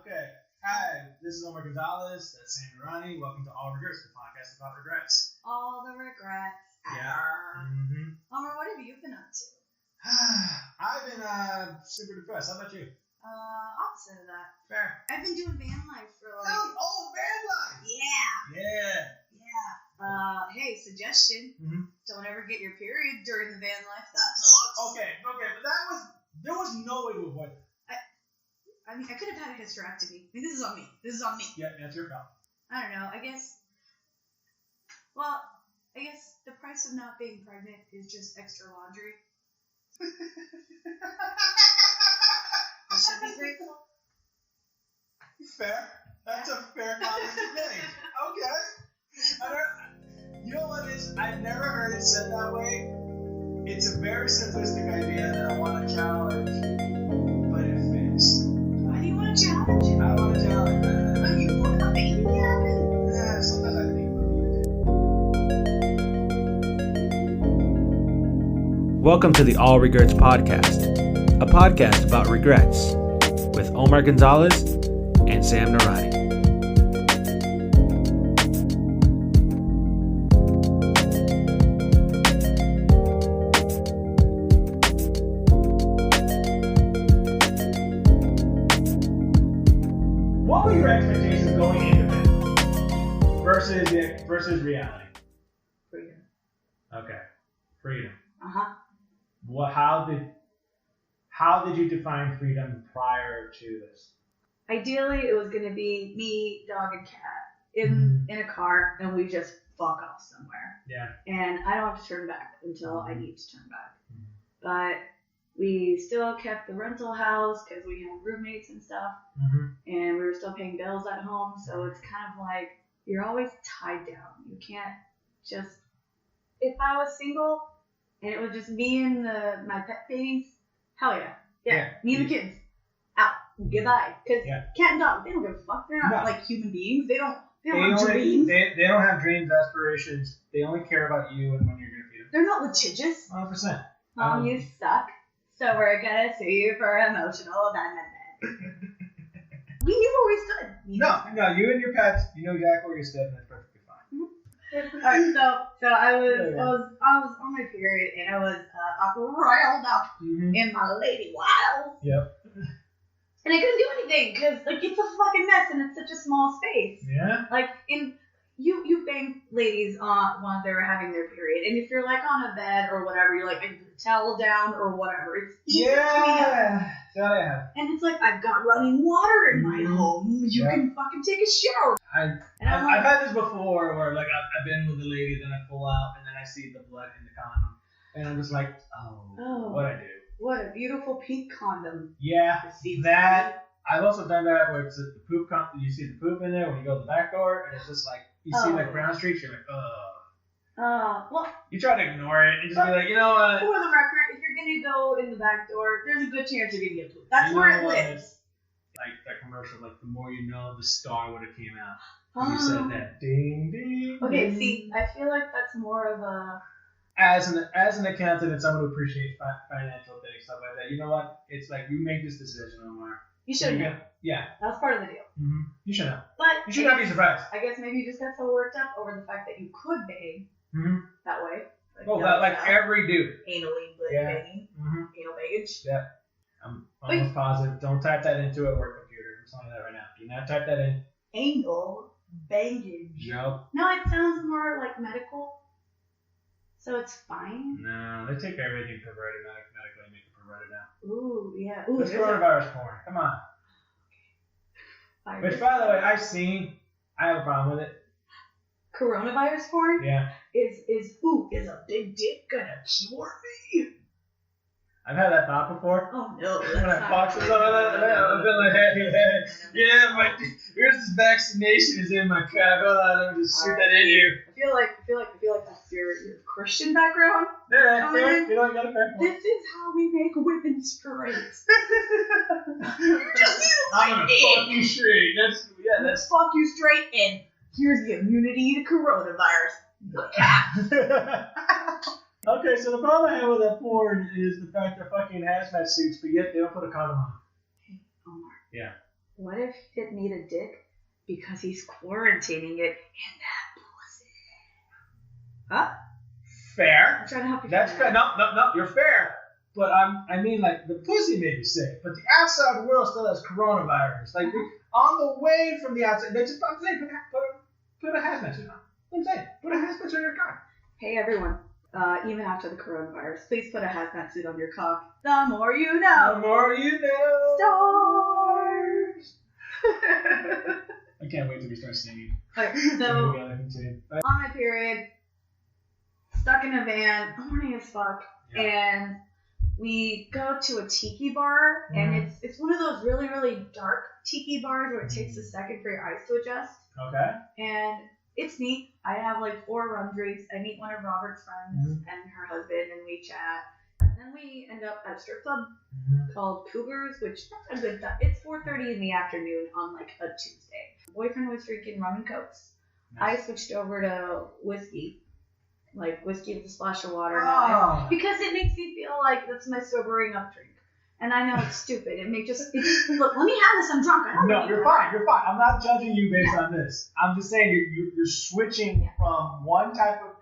Okay. Hi, this is Omar Gonzalez. That's Sam Rani. Welcome to All Regerts, the podcast about regrets. All the regrets. Yeah. Omar, what have you been up to? I've been super depressed. How about you? Opposite of that. Fair. I've been doing van life for like... Oh, van life! Yeah. Hey, suggestion. Don't ever get your period during the van life. That sucks. Okay, but there was no way to avoid that. I mean, I could have had a hysterectomy. I mean, this is on me. Yeah, that's your problem. I don't know. I guess the price of not being pregnant is just extra laundry. I should be grateful. Fair. That's a fair comment to make. Okay. You know what it is? I've never heard it said that way. It's a very simplistic idea that I want to challenge, but it fits. Why do you want to challenge it? I want to challenge it. Oh, you want a baby having? Yeah, sometimes I think Welcome to the All Regerts podcast, a podcast about regrets with Omar Gonzalez and Sam Narani. What were your expectations going into it versus reality? Freedom. Okay, freedom. How did you define freedom prior to this? Ideally, it was going to be me, dog, and cat in a car, and we just fuck off somewhere. Yeah. And I don't have to turn back until I need to turn back. But we still kept the rental house because we had roommates and stuff, and we were still paying bills at home. So it's kind of like you're always tied down. You can't just. If I was single and it was just me and my pet babies, hell yeah, me and the kids, out, goodbye. Because cat and dog, they don't give a fuck. They're not like human beings. They don't have dreams. They don't have dreams, aspirations. They only care about you and when you're gonna feed them. They're not litigious. 100%. Mom, you suck. So we're gonna sue you for emotional abandonment. We knew where we stood. No, you and your pets, you know exactly where you stood, and that's perfectly fine. Alright, so I was on my period, and I was riled up in my lady wild. Yep. And I couldn't do anything because it's a fucking mess, and it's such a small space. Yeah. You bang ladies while they're having their period, and if you're on a bed or whatever, you're I can put the towel down or whatever. It's easy to clean up. Yeah. And it's I've got running water in my home. You can fucking take a shower. I've had this before where I've been with a lady, then I pull out, and then I see the blood in the condom, and I'm just like, what I do? What a beautiful pink condom. Yeah, that. I've also done that where it's the poop. You see the poop in there when you go to the back door, and it's just you see brown streaks. You're like, well. You try to ignore it and just be like, you know what? For the record, if you're gonna go in the back door, there's a good chance you're gonna get poop. That's where it lives. Like that commercial, the more you know, the star would have came out. You said that ding ding. Okay, ding. see, I feel like that's more of a. As an accountant and someone who appreciates financial things, stuff like that, you know what? It's you make this decision, Omar. You should know. Yeah. That's part of the deal. You should know. But you should not be surprised. I guess maybe you just got so worked up over the fact that you could bang that way. Every dude. Anally banging. Anal baggage. Yeah. I'm almost positive. Don't type that into a work computer. I'm telling you that right now. Do not type that in. Anal baggage. Yep. No, it sounds more medical. So it's fine. No, they take everything perverted medically and make it perverted now. Ooh, yeah. This coronavirus porn. Come on. Which, by the way, I have a problem with it. Coronavirus porn? Yeah. Is a big dick gonna cure me? I've had that thought before. Oh no. When I fox was on I've been like, here's this vaccination is in my crap. Hold on, let me just shoot that in you. I feel like that's your Christian background. Yeah, fair. You got a fair point. This is how we make women straight. I'm gonna fuck you straight. That's fuck you straight, and here's the immunity to coronavirus. Okay, so the problem I have with that porn is the fact they're fucking hazmat suits, but yet they don't put a condom on. Hey, Omar. Yeah. what if he didn't need a dick because he's quarantining it in that pussy? Huh? Fair. I'm trying to help you. That's fair. No, you're fair. But I mean, like, the pussy may be sick, but the outside world still has coronavirus. Like, on the way from the outside, I'm saying, put a hazmat suit on. I'm saying, put a hazmat suit on your car. Hey, everyone. Even after the coronavirus, please put a hazmat suit on your cock. The more you know. The more you know. Stars. I can't wait till we start singing. Okay, so on my period, stuck in a van, horny as fuck, and we go to a tiki bar, and it's one of those really, really dark tiki bars where it takes a second for your eyes to adjust. Okay. And it's neat. I have like 4 rum drinks. I meet one of Robert's friends and her husband, and we chat. And then we end up at a strip club called Cougars, which that's a good time. It's 4:30 in the afternoon on like a Tuesday. My boyfriend was drinking rum and cokes. Nice. I switched over to whiskey. Like whiskey with a splash of water. Because it makes me feel like that's my sobering up drink. And I know it's stupid. It just look, let me have this. I'm drunk. I don't No, you're fine. You're fine. I'm not judging you based on this. I'm just saying you're switching from one type of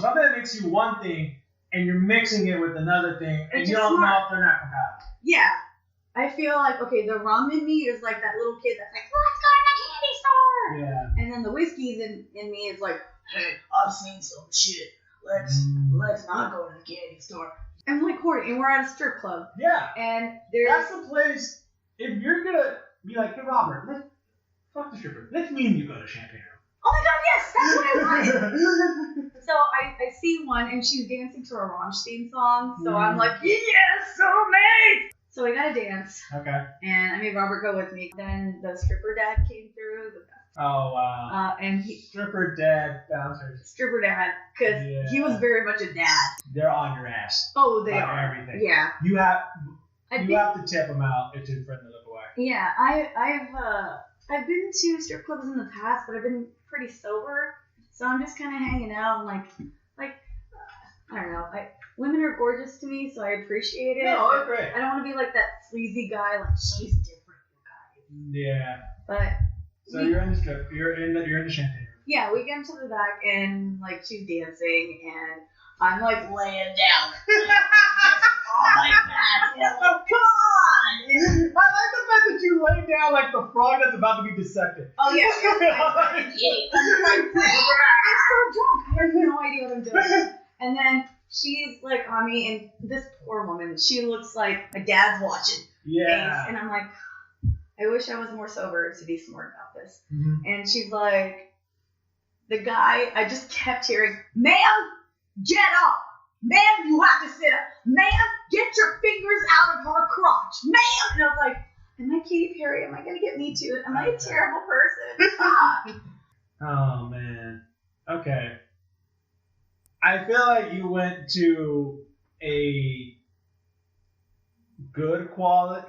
something that makes you one thing, and you're mixing it with another thing, and you don't know if they're not compatible. Yeah. I feel like, okay, the rum in me is like that little kid that's like, let's go to the candy store. Yeah. And then the whiskey in me is like, hey, I've seen some shit. Let's not go to the candy store. I'm like horny, and we're at a strip club. Yeah. And that's the place. If you're gonna be like, hey Robert, fuck the stripper. Let's me and you go to Champagne Room. Oh my god, yes, that's what I wanted. So I see one, and she's dancing to a Rammstein song. So I'm like, yes, soulmate. So I gotta dance. Okay. And I made Robert go with me. Then the stripper dad came through. Oh wow. And stripper dad bouncers. Stripper dad, because he was very much a dad. They're on your ass. Oh, they are. Everything. Yeah. You have to tip them out if you're friendly look away. Yeah, I've been to strip clubs in the past, but I've been pretty sober, so I'm just kind of hanging out and like I don't know. Women are gorgeous to me, so I appreciate it. No, they're great. I don't want to be like that sleazy guy, like she's different, you guys. Yeah. But so you're in the strip. You're in the champagne room. Yeah, we get into the back and like she's dancing and I'm like laying down. Oh my god! Oh god! I like the fact that you lay down like the frog that's about to be dissected. Oh yeah. I'm so drunk. I have no idea what I'm doing. And then she's like on me, and this poor woman, she looks like my dad's watching. Yeah. And I'm like, I wish I was more sober to be smart about this. Mm-hmm. And she's like, the guy, I just kept hearing, ma'am, get up. Ma'am, you have to sit up. Ma'am, get your fingers out of her crotch. Ma'am. And I was like, am I Katy Perry? Am I going to get me too? Am I a terrible person? Oh, man. Okay. I feel like you went to a good quality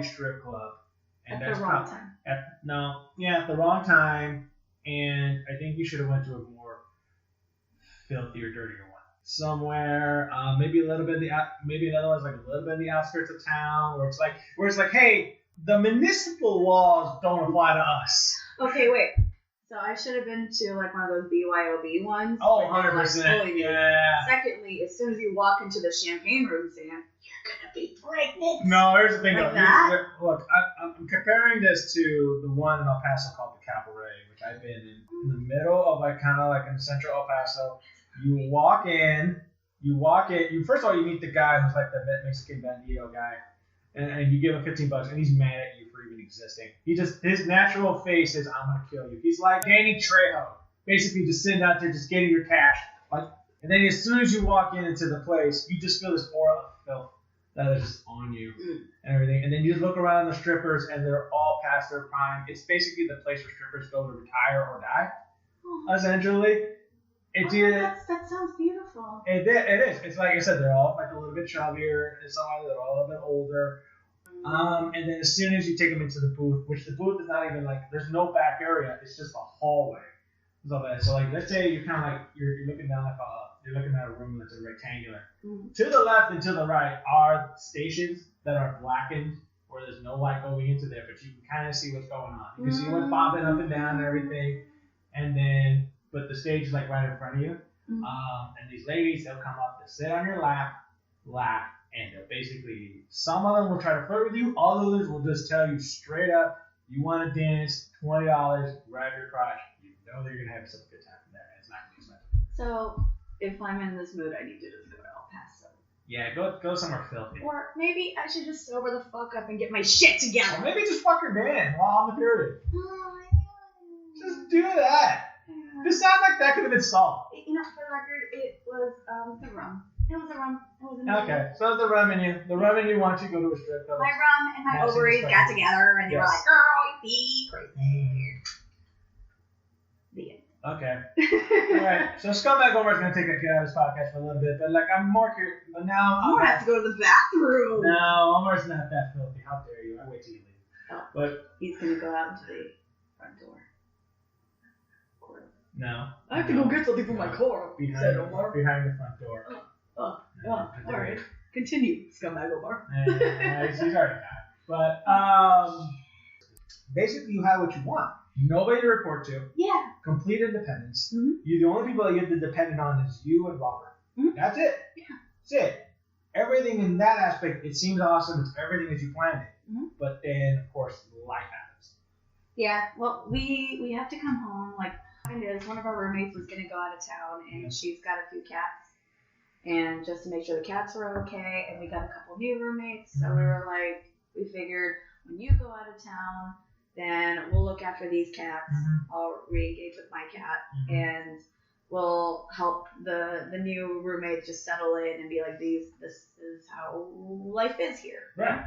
strip club. And at the wrong time. At the wrong time. And I think you should have went to a more filthy or dirtier one. Somewhere, maybe another one's like a little bit in the outskirts of town, where it's like, hey, the municipal laws don't apply to us. Okay, wait. So I should have been to like one of those BYOB ones. Oh, 100%. Yeah. Secondly, as soon as you walk into the champagne room, Sam, you're gonna be pregnant. No, here's the thing. Like that? Look, I'm comparing this to the one in El Paso called the Cabaret, which I've been in the middle of kind of in central El Paso. You walk in. First of all, you meet the guy who's like the Mexican bandito guy, and you give him $15, and he's mad at you for even existing. His natural face is, I'm gonna kill you. He's like Danny Trejo, basically just sitting out there, just getting your cash. And then as soon as you walk into the place, you just feel this aura of filth that is just on you and everything. And then you look around the strippers, and they're all past their prime. It's basically the place where strippers go to retire or die, essentially. That sounds beautiful. It is. It's like I said, they're all a little bit chubbier, and they're all a little bit older. And then as soon as you take them into the booth, which the booth is not even there's no back area, it's just a hallway. So let's say you're kind of you're looking down you're looking at a room that's rectangular. Mm-hmm. To the left and to the right are stations that are blackened where there's no light going into there, but you can kind of see what's going on. You can see what's bobbing up and down and everything. And then, but the stage is like right in front of you. And these ladies, they'll come up, they'll sit on your lap, and they'll basically, some of them will try to flirt with you, others will just tell you straight up, you want to dance, $20, grab your crotch. You know that you're going to have some good time from there. It's not going to be expensive. So, if I'm in this mood, I need to just go to El Paso. Yeah, go somewhere filthy. Or maybe I should just sober the fuck up and get my shit together. Or maybe just fuck your man while on the period. Just do that. This sounds like that could have been solved. You know, for the record, it was the rum. It was the rum. It was the okay, so the rum in you. The rum in you wants you to go to a strip club. My rum and my ovaries got together, and they were like, "Girl, you be crazy." The end. Okay. All right. So Scumbag Omar's gonna take a kid out of this podcast for a little bit, but like I'm more curious. But now Omar has to go to the bathroom. No, Omar's not that filthy. How dare you? I wait till you leave. Oh, but he's gonna go out into the front door. No. I have to go get something from my car. Behind the front door. All right. Continue, Scumbag Omar. He's already got it. But basically, you have what you want. Nobody to report to. Yeah. Complete independence. Mm-hmm. You, the only people that you have to depend on is you and Robert. Mm-hmm. That's it. Yeah. That's it. Everything in that aspect, it seems awesome. It's everything as you planned it. Mm-hmm. But then, of course, life happens. Yeah. Well, we have to come home. Like, one of our roommates was gonna go out of town, and she's got a few cats. And just to make sure the cats were okay, and we got a couple new roommates, so we figured when you go out of town, then we'll look after these cats. I'll re-engage with my cat, and we'll help the new roommates just settle in and be like, this is how life is here. Right.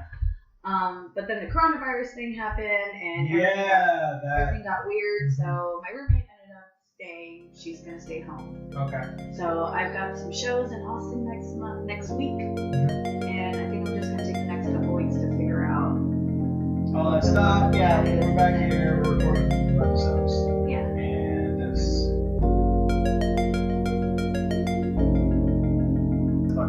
But then the coronavirus thing happened, and everything got weird. So my roommate ended up staying. She's gonna stay home. Okay. So I've got some shows in Austin next week, and I think I'm just gonna take the next couple weeks to figure out all that stuff. Yeah, we're back here. We're recording 2 episodes. Yeah. And it's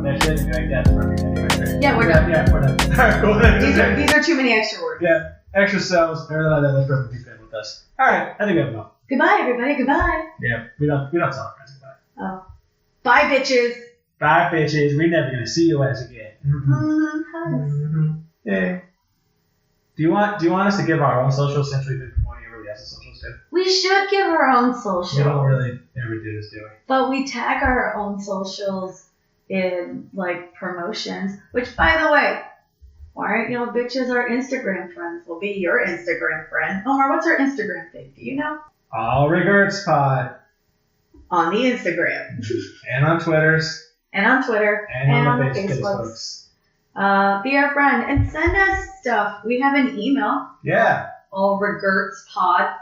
that shit like that for me anyway. Yeah, we're done. Yeah, we're done. Alright, cool. These are too many extra words. Yeah, extra cells. That's perfectly good with us. Alright, I think we have enough. Goodbye, everybody. Goodbye. Yeah, we don't tell our friends goodbye. Oh. Bye, bitches. Bye, bitches. We're never gonna see you as again. Yeah. Do you want us to give our own socials since we've been promoting everybody else's socials too? We should give our own socials. We don't really ever do this, do we? But we tag our own socials in like promotions. Which, by the way, why aren't y'all bitches our Instagram friends? We'll be your Instagram friend. Omar, what's our Instagram thing? Do you know? All Regerts Pod. On the Instagram. And on Twitters. And on Twitter. And on the Facebooks. Be our friend and send us stuff. We have an email. Yeah. allregertspod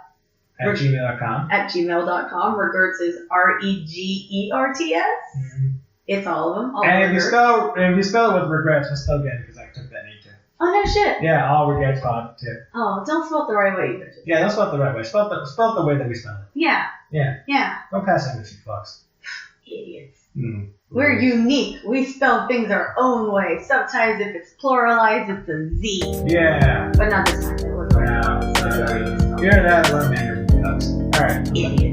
at gmail.com. At gmail.com. Regerts is Regerts. It's all of them. And if you spell it with regrets, we'll spell again because I took that name too. Oh no shit. Yeah, all Regerts Pod too. Oh, don't spell it the right way, you bitches. Yeah, don't spell it the right way. Spell it the way that we spell it. Yeah. Yeah. Yeah. Don't pass English, you fucks. Idiots. We're unique. We spell things our own way. Sometimes if it's pluralized, it's a Z. Yeah. But not this time. It was right. You're that one man. All right. Idiot.